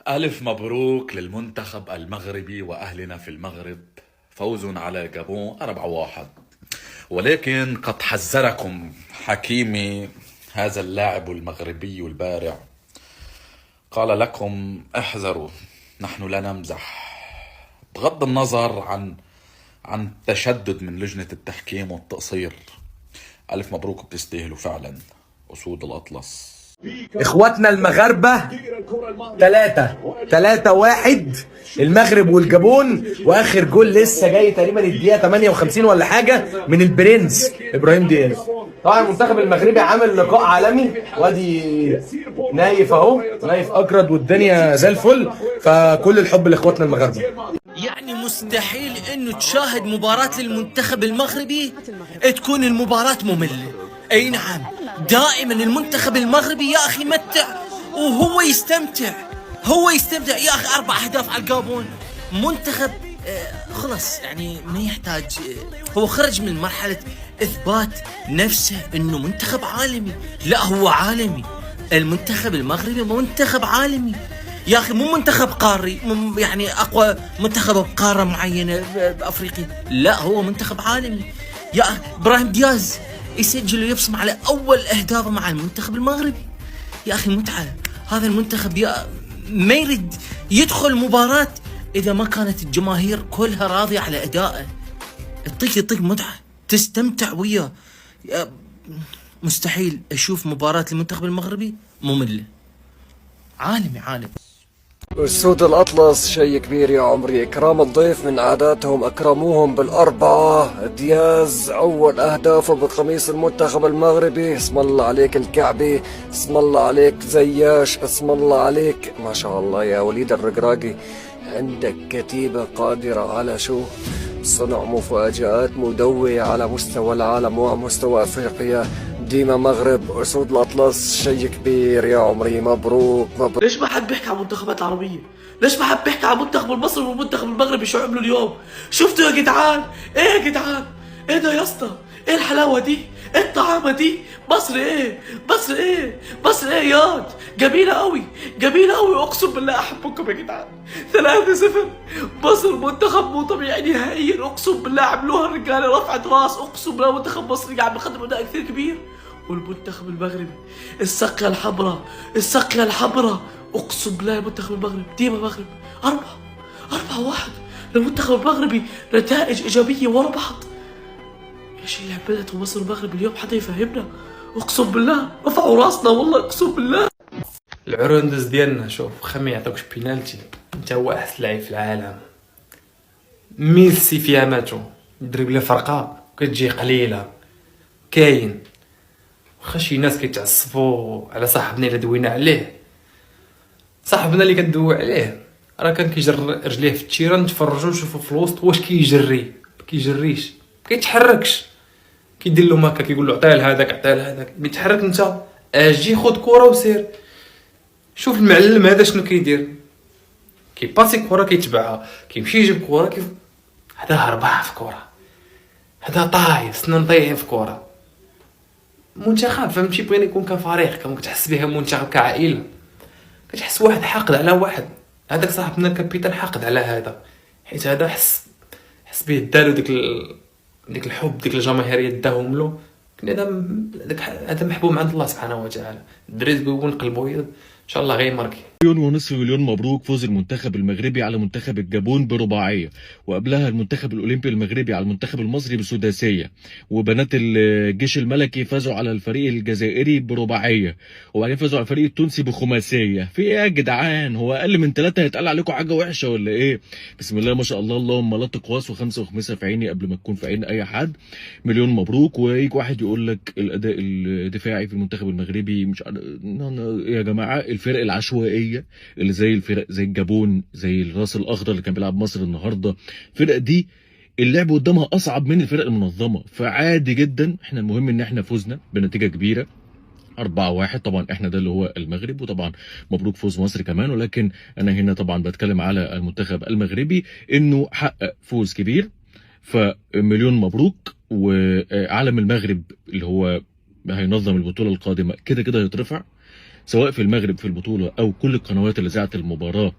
ألف مبروك للمنتخب المغربي وأهلنا في المغرب، فوز على جابون 4-1. ولكن قد حذركم حكيمي هذا اللاعب المغربي البارع، قال لكم احذروا، نحن لا نمزح. بغض النظر عن تشدد من لجنة التحكيم والتقصير، ألف مبروك، بتستاهلوا فعلا أسود الأطلس. اخواتنا المغاربة 3-1 المغرب والجابون، واخر جول لسه جاي تقريبا الدقيقة 58 ولا حاجة من البرنس ابراهيم دياز. طبعا المنتخب المغربي عامل لقاء عالمي، وادي نايف اهو، نايف اكرد والدنيا زي الفل، فكل الحب لاخواتنا المغاربه. يعني مستحيل انه تشاهد مباراة للمنتخب المغربي تكون المباراة مملة. اي نعم، دائما المنتخب المغربي يا اخي يمتع وهو يستمتع، يا اخي 4 أهداف على الجابون. منتخب خلص يعني ما يحتاج، هو خرج من مرحلة اثبات نفسه انه منتخب عالمي. لا، هو عالمي. المنتخب المغربي منتخب عالمي يا اخي، مو منتخب قاري يعني اقوى منتخب بقاره معينه بافريقيا. لا، هو منتخب عالمي. يا ابراهيم دياز يسجل ويبصم على اول اهدافه مع المنتخب المغربي. يا اخي متعه. هذا المنتخب ما يريد يدخل مباراه اذا ما كانت الجماهير كلها راضيه على ادائه. يعطيك متعه، تستمتع وياه. مستحيل اشوف مباراه المنتخب المغربي ممله. عالمي. أسود الأطلس شيء كبير يا عمري. إكرام الضيف من عاداتهم، أكرموهم بالأربعة. دياز أول أهدافه بقميص المنتخب المغربي. اسم الله عليك الكعبي، اسم الله عليك زياش، اسم الله عليك، ما شاء الله يا وليد الرقراقي. عندك كتيبة قادرة على شو؟ صنع مفاجآت مدوية على مستوى العالم ومستوى أفريقيا. ديما مغرب، أسود الأطلس شيء كبير يا عمري. مبروك. ليش ما حد بيحكي عن المنتخبات العربية؟ ليش ما حد بيحكي عن المنتخب المصري والمنتخب المغربي شو عملوا اليوم؟ شفتوا يا جدعان؟ ايه يا جدعان؟ ايه ده يا اسطى؟ ايه الحلاوة دي؟ ايه الطعامة دي؟ مصر ايه؟ مصر ايه ياض؟ جميلة قوي، اقسم بالله احبكم يا جدعان. 3-0 مصر، منتخب مو طبيعي نهائيا، اقسم بالله عملوها الرجالة رفعت راس، اقسم بالله منتخب مصر قاعد بيقدم اداء كثير كبير. والمنتخب المغربي السقية الحمراء، اقسم بالله المنتخب المغربي ديما مغرب. 4-1 للمنتخب المغربي، نتائج ايجابية ورا بعض. ايش اللي عملته مصر المغرب اليوم؟ حدا يفهمنا؟ اقسم بالله رفعوا راسنا والله، اقسم بالله. العروندز ديالنا، شوف خا ما يعطوكش بينالتي، انت هو احسن لعيب في العالم. ميسي في ماتو دربله فرقه كتجي قليله، كاين واخا شي ناس كيتعصبوا على صاحبنا اللي دوينا عليه. صاحبنا اللي كندوي عليه راه كان كيجر رجليه في التيره، نتفرجوا نشوفوا في الوسط واش كيجري، كيجريش، كيتحركش، كيدير له ماكا، كيقول له عطيه لهذاك، بيتحرك انت اجي خد كره وسير. شوف المعلم هذا شنو كيدير، كيباسي كره كيتبعها، كيمشي يجيب كره هذا هربان في كره، هذا طايح سنان طايح في كره. منتخب فهمتي بغينا يكون كفريق، كتحس بها منتخب كعائله، كتحس واحد حاقد على واحد. هذاك صاحبنا الكابيتان حاقد على هذا، حيت هذا حس بيه دالو ديك الحب، ديك الجماهيريه داهم له. هذا محبوب عند الله سبحانه وتعالى. الدريز بيكون قلبه ان شاء الله غيمركي. 1.5 مليون مبروك فوز المنتخب المغربي على منتخب الجابون برباعيه، وقبلها المنتخب الاولمبي المغربي على المنتخب المصري بسداسيه، وبنات الجيش الملكي فازوا على الفريق الجزائري برباعيه، وبعدين فازوا على الفريق التونسي بخماسيه. في ايه يا جدعان؟ هو اقل من 3 هيتقال عليكم حاجه وحشه ولا ايه؟ بسم الله ما شاء الله، اللهم لا تقواس، وخمسه وخمسه في عيني قبل ما تكون في عين اي حد. مليون مبروك. ويجي واحد يقول لك الاداء الدفاعي في المنتخب المغربي مش يا جماعه، الفرق العشوائيه اللي زي الفرق زي الجابون، زي الراس الاخضر اللي كان بيلعب مصر النهارده، الفرق دي اللعب قدامها اصعب من الفرق المنظمه، فعادي جدا. احنا المهم ان احنا فزنا بنتيجه كبيره 4-1. طبعا احنا ده اللي هو المغرب، وطبعا مبروك فوز مصر كمان، ولكن انا هنا طبعا بتكلم على المنتخب المغربي انه حقق فوز كبير، فمليون مبروك. وعلم المغرب اللي هو هينظم البطوله القادمه كده كده هيترفع، سواء في المغرب في البطوله او كل القنوات اللي ذاعت المباراه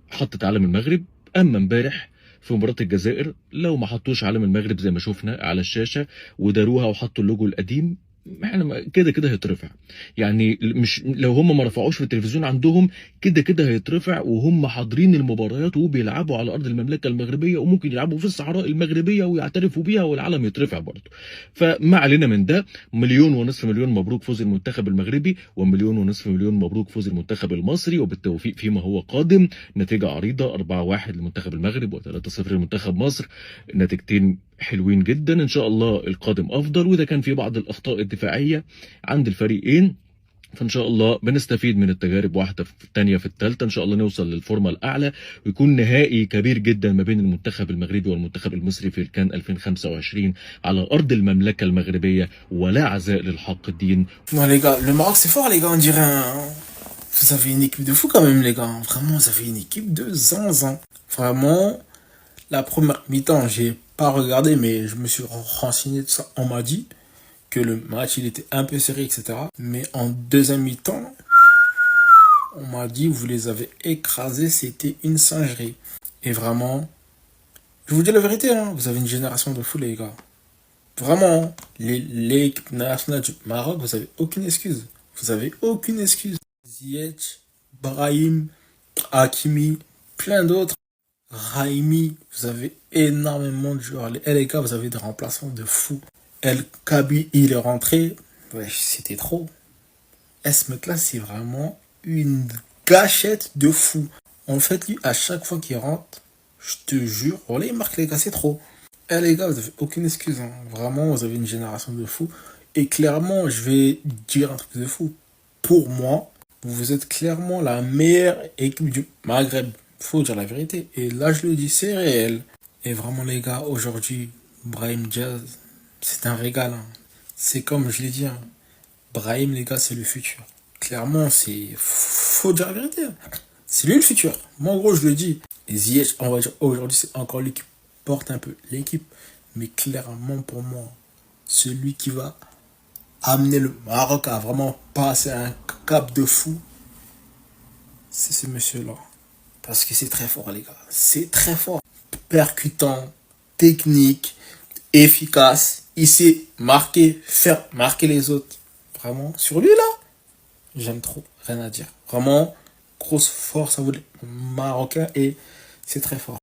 حطت علم المغرب. اما امبارح في مباراه الجزائر لو ما حطوش علم المغرب زي ما شفنا على الشاشه وداروها وحطوا اللوجو القديم، احنا كده كده هيترفع. يعني مش لو هم ما رفعوش في التلفزيون عندهم كده كده هيترفع، وهم حاضرين المباريات وبيلعبوا على ارض المملكه المغربيه، وممكن يلعبوا في الصحراء المغربيه ويعترفوا بيها والعلم يترفع برضه. فما علينا من ده. 1.5 مليون مبروك فوز المنتخب المغربي، و1.5 مليون مبروك فوز المنتخب المصري، وبالتوفيق فيما هو قادم. نتيجه عريضه 4-1 لمنتخب المغرب و3-0 لمنتخب مصر، نتيجتين حلوين جدا. ان شاء الله القادم افضل، واذا كان في بعض الاخطاء الدفاعيه عند الفريقين فان شاء الله بنستفيد من التجارب، واحده في الثانيه في الثالثه ان شاء الله نوصل للفورمه الاعلى، ويكون نهائي كبير جدا ما بين المنتخب المغربي والمنتخب المصري في كان 2025 على ارض المملكه المغربيه، ولا عزاء للحق الدين. Non les gars, le Maroc c'est fort les gars, on dirait vous avez une équipe de fou quand même les gars, vraiment vous avez une équipe de zinzin. Vraiment, la première mi-temps j'ai pas regardé mais je me suis renseigné de ça, on m'a dit que le match il était un peu serré etc. Mais en deuxième mi-temps, on m'a dit vous les avez écrasés, c'était une singerie. Et vraiment, je vous dis la vérité, hein, vous avez une génération de fous les gars. Vraiment, l'équipe nationale du Maroc, vous avez aucune excuse. Vous avez aucune excuse. Ziyech, Brahim, Hakimi, plein d'autres. Raimi, vous avez énormément de joueurs. Les gars, vous avez des remplaçants de fou. El Kabi, il est rentré. Ouais, c'était trop. Ce mec-là, c'est vraiment une gâchette de fou. En fait, lui, à chaque fois qu'il rentre, je te jure, voilà, il marque les gars, c'est trop. Les gars, vous avez aucune excuse. Hein. Vraiment, vous avez une génération de fous. Et clairement, je vais dire un truc de fou. Pour moi, vous êtes clairement la meilleure équipe du Maghreb. Faut dire la vérité. Et là, je le dis, c'est réel. Et vraiment, les gars, aujourd'hui, Brahim Diaz, c'est un régal. Hein. C'est comme je l'ai dit. Hein. Brahim, les gars, c'est le futur. Clairement, c'est... Faut dire la vérité. Hein. C'est lui le futur. Moi, en gros, je le dis. Et Ziyech, on va dire, aujourd'hui, c'est encore lui qui porte un peu l'équipe. Mais clairement, pour moi, celui qui va amener le Maroc à vraiment passer un cap de fou, c'est ce monsieur-là. Parce que c'est très fort, les gars. C'est très fort. Percutant, technique, efficace. Il sait marquer, faire marquer les autres. Vraiment, sur lui, là, j'aime trop. Rien à dire. Vraiment, grosse force à vous, les Marocains. Et c'est très fort.